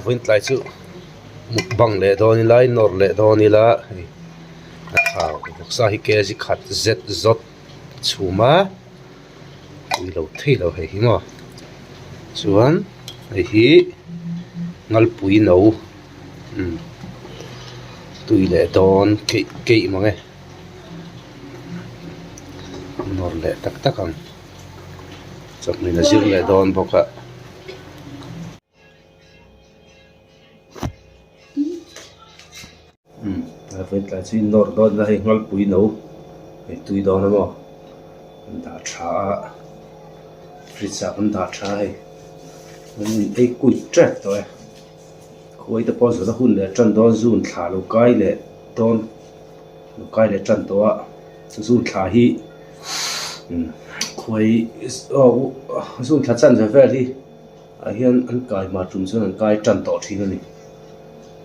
vin tlai chu mukbang le doni lai nor le doni la khao sa hi ke ji khat zet zot chuma ui lo thei lo he hi mo chuan hi ngal pui no tui le don ke mangai nor le tak tak ang chakni na zir le don boka vin tlai chu nor don la hi ngal pui no he tui don mo da tha fritza an da tha he ei kui trek to e khoi ta pos da hun le chan don zun thla lo kai le don lo kai le chan to a zun thla hi khoi zun thla chan ja vel hi a hian an kai ma tum chun an kai chan to thin ani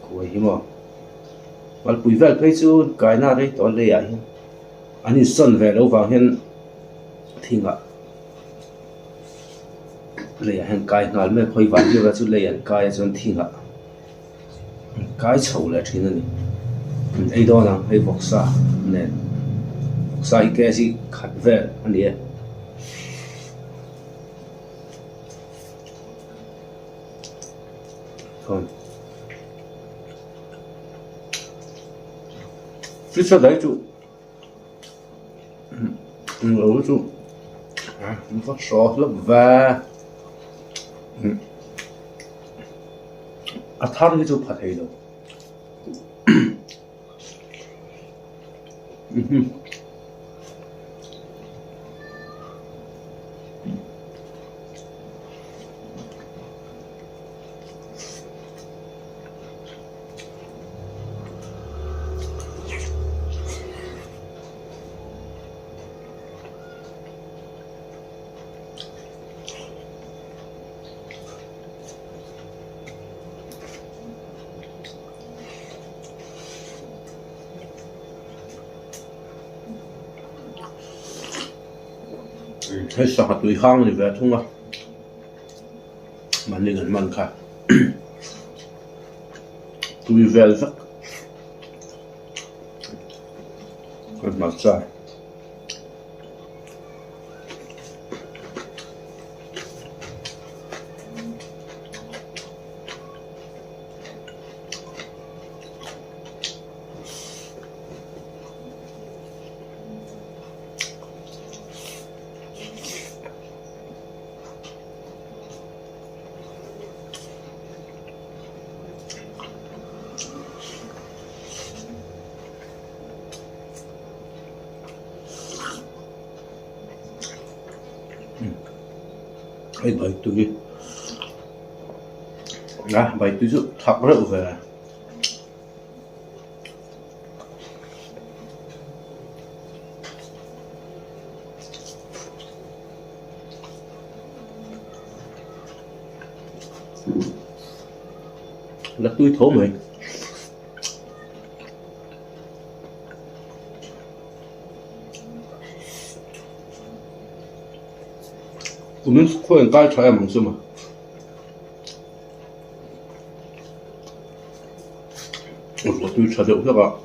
khoi hi mo mal pui vel pe chu kai na re ton le ya hi ani son ve lo wang hian thinga le han kai ngal me khoi wan ju chu le an kai chon thinga kai chho le thin ani ei do na hei boksa ne boksa I ke si khat vel ani e kon fritza dai chu lo chu nó phát sốt lắm và thang cái chỗ phát hay đâuให้สักตุยข้างนี่แบบทุ่งอ่ะมันนี่กันมันค่ะตุยเวลสักก็มาใช่ไอ้ใบตุยนะใบตุยสุดทับเร็วเลยแล้วตุยโถไหม我们会员该采蒙是吗？我对采的这个，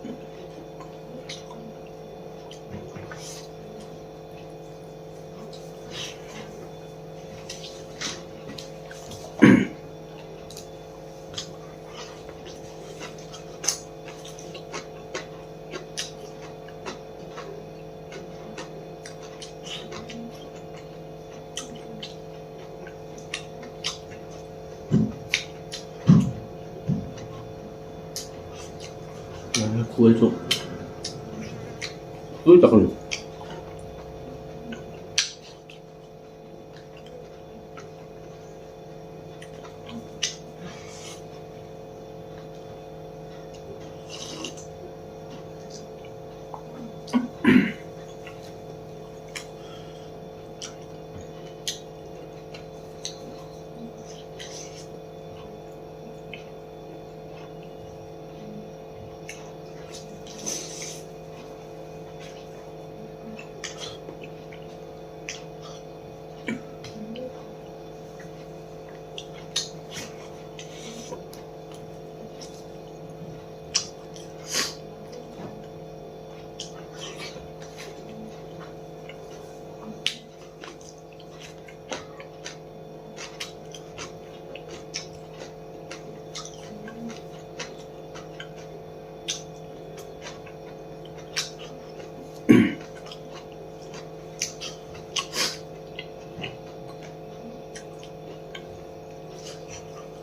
苦一种，苦得很。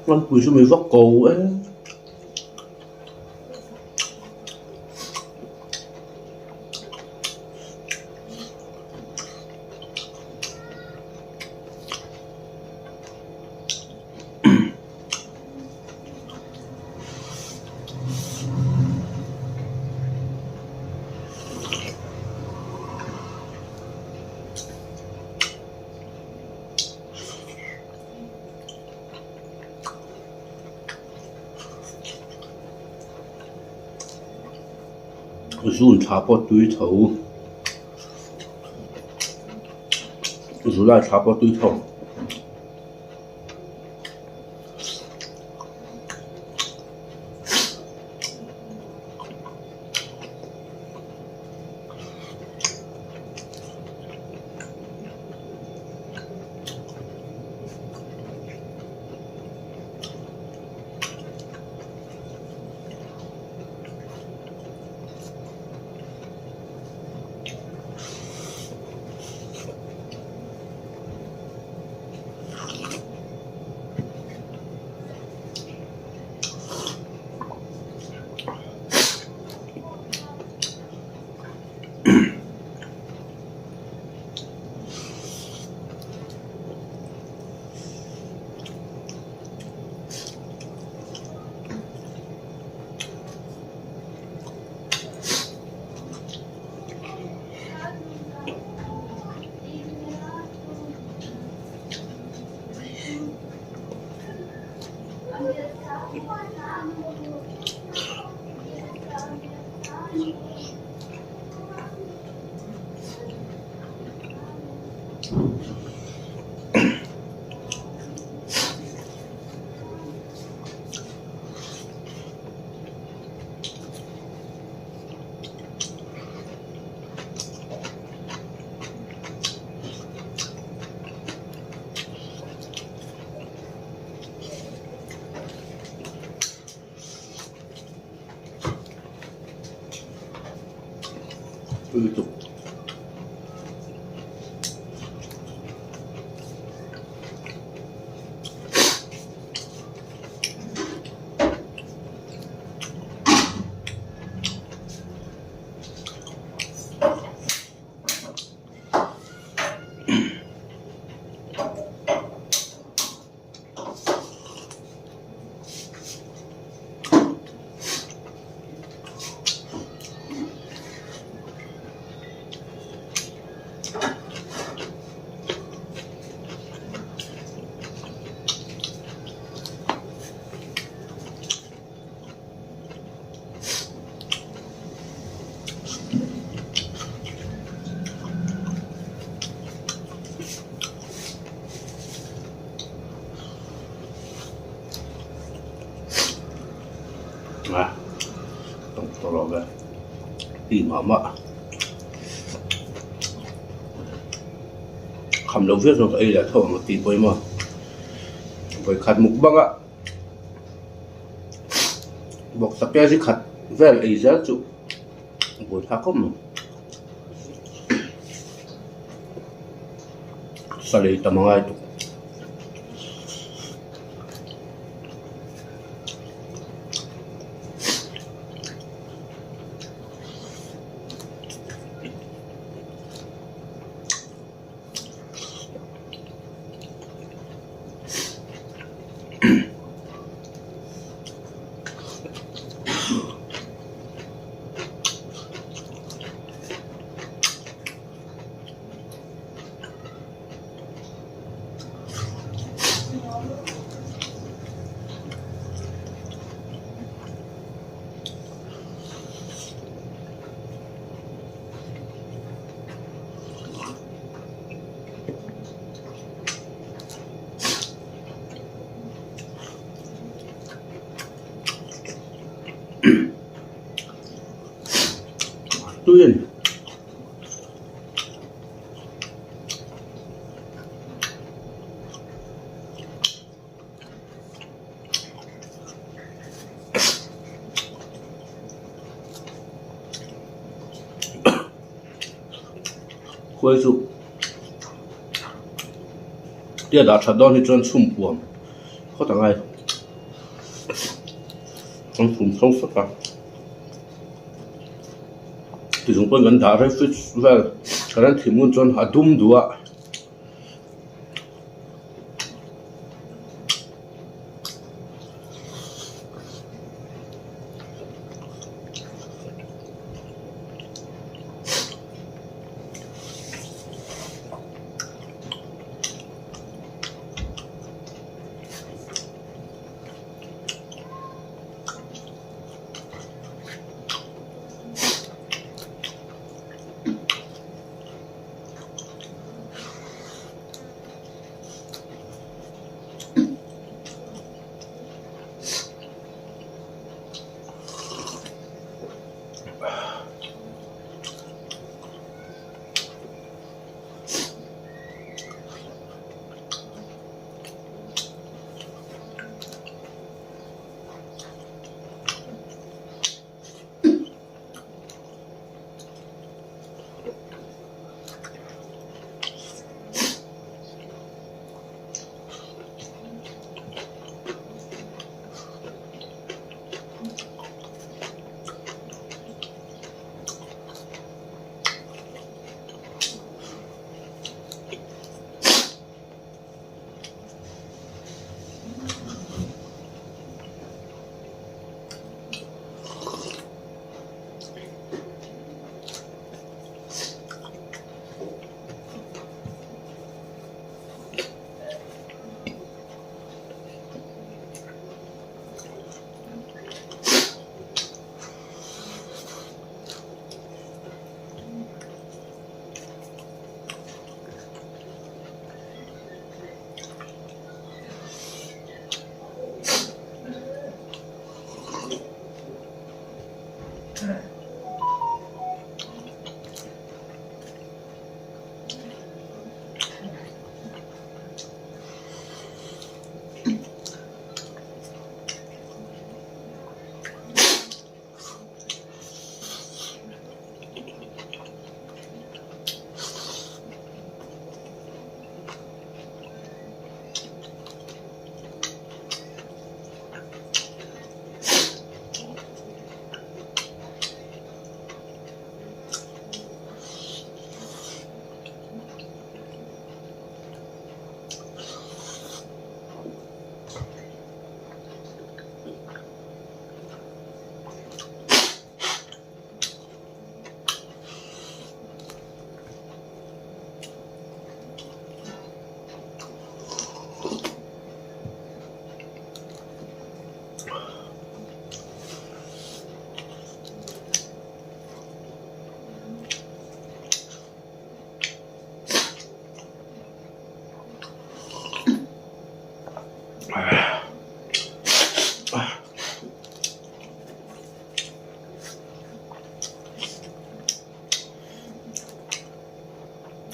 มันปุ๋ยสมัยฟักโกZo'n chapot tui thầu Zo'n lại chapot tui thầu Itu. Tolong đi mama khăm lâu viết rồi ấy là thôi một tí với mà với khát mục băng ạ bọc sắp bia gì khát vel ấy ra chú buổi thác không sao lấy tầm ngay tụ tuyên khôi dục tia đã chặt đón thì chân sum buồm khó thằng ai 좀 솜솜 그 정도 난 다를 수 있어. 그런 팀은 좀 아둠도아.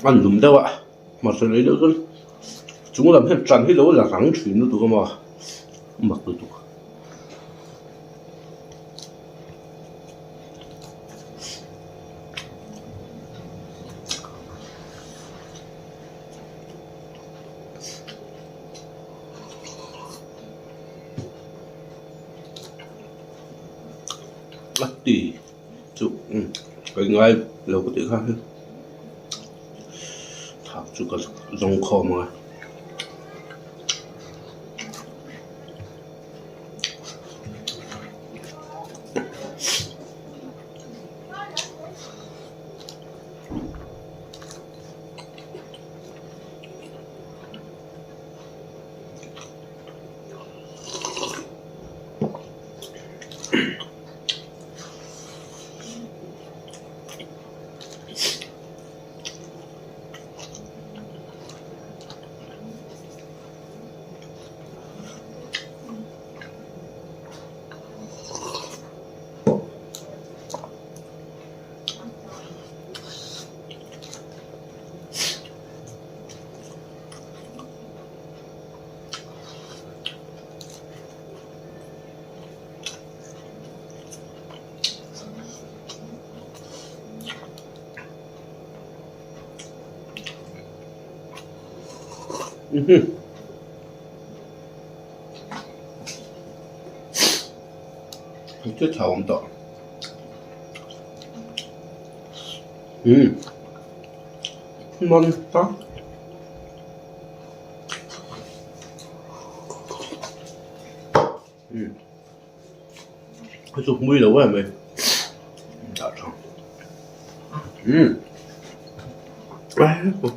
ăn đúng đâu ạ mà sẽ lấy được chúng làm hết tràn hết lỗ là rắn chuyển nó tụi mà mặc tụi thì chụp cái ngay lâu có thể khác thảo chụp cái dòng kho mà 就炒唔到มันปะ佢做妹佬係咪？大腸。唉，我